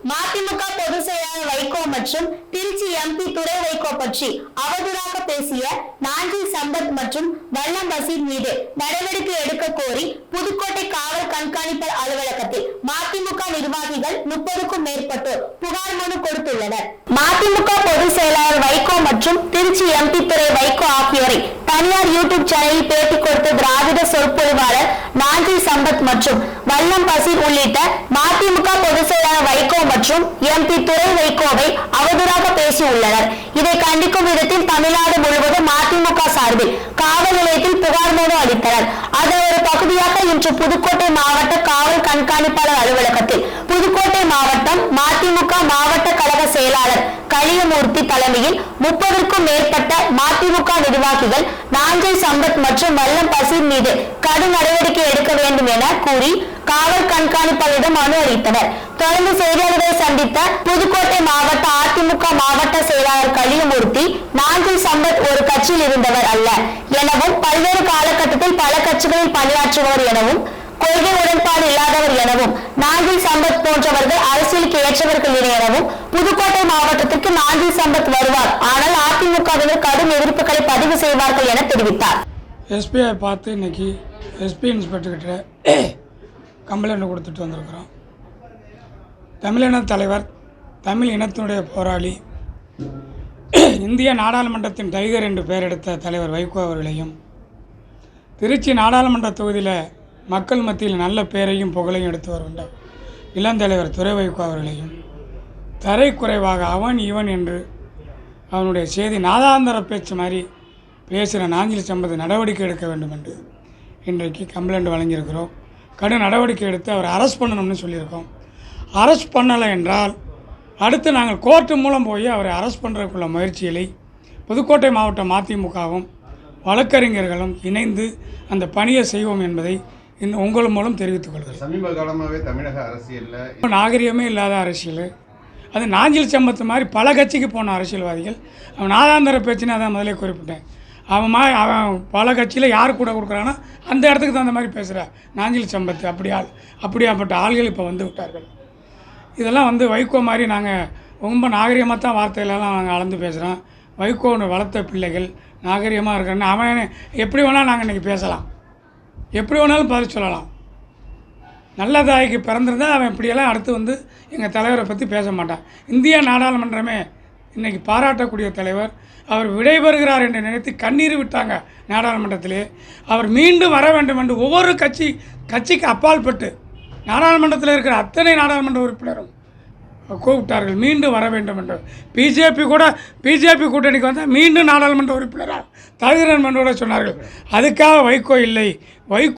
மதிமுக பொதுச் செயலாளர் வைகோ மற்றும் திருச்சி எம்பி துரை வைகோ பற்றி அவதூறாக பேசிய நாஞ்சில் சம்பத் மற்றும் வல்லம் பசீர் மீது நடவடிக்கை எடுக்க கோரி புதுக்கோட்டை காவல் கண்காணிப்பாளர் அலுவலகத்தில் மதிமுக நிர்வாகிகள் 30க்கும் மேற்பட்டோர் புகார் மனு கொடுத்துள்ளனர். மதிமுக பொதுச் செயலாளர் வைகோ மற்றும் திருச்சி எம்பி துரை வைகோ ஆகியோரை தனியார் யூடியூப் சேனலில் பேட்டி கொடுத்த திராவிட சொற்பொழிவாளர் நாஞ்சில் சம்பத் மற்றும் வல்லம் பசீர் உள்ளிட்ட மதிமுக பொதுச் செயலாளர் வைகோ மற்றும் எம்பி துரை வைகோவை அவதூறாக பேசியுள்ளனர். இதை கண்டிக்கும் விதத்தில் தமிழ்நாடு முழுவதும் மதிமுக சார்பில் காவல் நிலையத்தில் புகார் மனு அளித்தனர். அதன் ஒரு பகுதியாக இன்று புதுக்கோட்டை மாவட்ட காவல் கண்காணிப்பாளர் அலுவலகத்தில் புதுக்கோட்டை மாவட்டம் மதிமுக மாவட்ட கழக செயலாளர் கலியமூர்த்தி தலைமையில் 30க்கும் மேற்பட்ட மதிமுக நிர்வாகிகள் நாஞ்சில் சம்பத் மற்றும் வல்லம் பசீர் மீது கடும் நடவடிக்கை எடுக்க வேண்டும் என கூறி காவல் கண்காணிப்பாளரிடம் மனு அளித்தனர். தொடர்ந்து செய்தியாளர்களை சந்தித்த புதுக்கோட்டை மாவட்ட அதிமுக மாவட்ட செயலாளர் கலியமூர்த்தி, நாஞ்சில் சம்பத் ஒரு கட்சியில் இருந்தவர் அல்ல எனவும், பல்வேறு காலகட்டத்தில் பல கட்சிகளில் பணியாற்றுபவர் எனவும், கொள்கை உடன்பாடு இல்லாதவர் எனவும், நாஞ்சில் சம்பத் போன்றவர்கள் அரசியலுக்கு ஏற்றவர்கள் எனவும், புதுக்கோட்டை மாவட்டத்திற்கு நாஞ்சில் சம்பத் வருவார், ஆனால் அதிமுகவினர் கடும் எதிர்ப்புகளை பதிவு செய்வார்கள் என தெரிவித்தார். எஸ்பிஐ பார்த்து இன்னைக்கு எஸ்பி இன்ஸ்பெக்டர்கிட்ட கம்ப்ளைண்ட் கொடுத்துட்டு வந்திருக்கிறோம். தமிழின தலைவர், தமிழ் இனத்தினுடைய போராளி, இந்திய நாடாளுமன்றத்தின் டைகர் என்று பெயர் எடுத்த தலைவர் வைகோ அவர்களையும், திருச்சி நாடாளுமன்ற தொகுதியில் மக்கள் மத்தியில் நல்ல பெயரையும் புகழையும் எடுத்து வருகின்ற இளந்தலைவர் துரை வைகோ அவர்களையும் தரைக்குறைவாக அவன் இவன் என்று அவனுடைய செய்தி நாதாந்தர பேச்சு மாதிரி பேசுகிற நாஞ்சில் சம்பத் நடவடிக்கை எடுக்க வேண்டும் என்று இன்றைக்கு கம்ப்ளைண்ட் வழங்கியிருக்கிறோம். கடும் நடவடிக்கை எடுத்து அவர் அரெஸ்ட் பண்ணணும்னு சொல்லியிருக்கோம். அரெஸ்ட் பண்ணலை என்றால் அடுத்து நாங்கள் கோர்ட்டு மூலம் போய் அவரை அரெஸ்ட் பண்ணுறதுக்குள்ள முயற்சிகளை புதுக்கோட்டை மாவட்ட மதிமுகவும் வழக்கறிஞர்களும் இணைந்து அந்த பணியை செய்வோம் என்பதை உங்கள் மூலம் தெரிவித்துக் கொள்கிறேன். சமீப காலமாகவே தமிழக அரசியலில் நாகரிகமே இல்லாத அரசியல், அது நாஞ்சில் சம்பத் மாதிரி பல கட்சிக்கு போன அரசியல்வாதிகள். அவன் நாதாந்தர பேச்சுன்னு அதான் முதலே குறிப்பிட்டேன். அவன் பல கட்சியில் யார் கூட கொடுக்குறான்னா அந்த இடத்துக்கு தகுந்த மாதிரி பேசுகிறார் நாஞ்சில் சம்பத். அப்படியாப்பட்ட ஆள்கள் இப்போ வந்து விட்டார்கள். இதெல்லாம் வைகோ மாதிரி நாங்கள் ரொம்ப நாகரிகமாக தான் வார்த்தையிலலாம் நாங்கள் அளந்து பேசுகிறோம். வைகோன்னு வளர்த்த பிள்ளைகள் நாகரிகமாக இருக்கிறன்னு அவன் எப்படி வேணாலும் நாங்கள் இன்றைக்கி பேசலாம், எப்படி வேணாலும் பதில் சொல்லலாம். நல்ல தாய்க்கு பிறந்திருந்தால் அவன் இப்படியெல்லாம் அடுத்து எங்கள் தலைவரை பற்றி பேச மாட்டான். இந்திய நாடாளுமன்றமே இன்றைக்கி பாராட்டக்கூடிய தலைவர். அவர் விடைபெறுகிறார் என்று நினைத்து கண்ணீர் விட்டாங்க நாடாளுமன்றத்திலே. அவர் மீண்டும் வர வேண்டும் என்று ஒவ்வொரு கட்சிக்கு அப்பால்பட்டு நாடாளுமன்றத்தில் இருக்கிற அத்தனை நாடாளுமன்ற உறுப்பினரும் கூப்பிட்டார்கள் மீண்டும் வர வேண்டும் என்று. பிஜேபி கூட்டணிக்கு வந்தால் மீண்டும் நாடாளுமன்ற உறுப்பினராக தகுதிரன் என்று சொன்னார்கள். அதுக்காக வைகோ இல்லை. வைகோ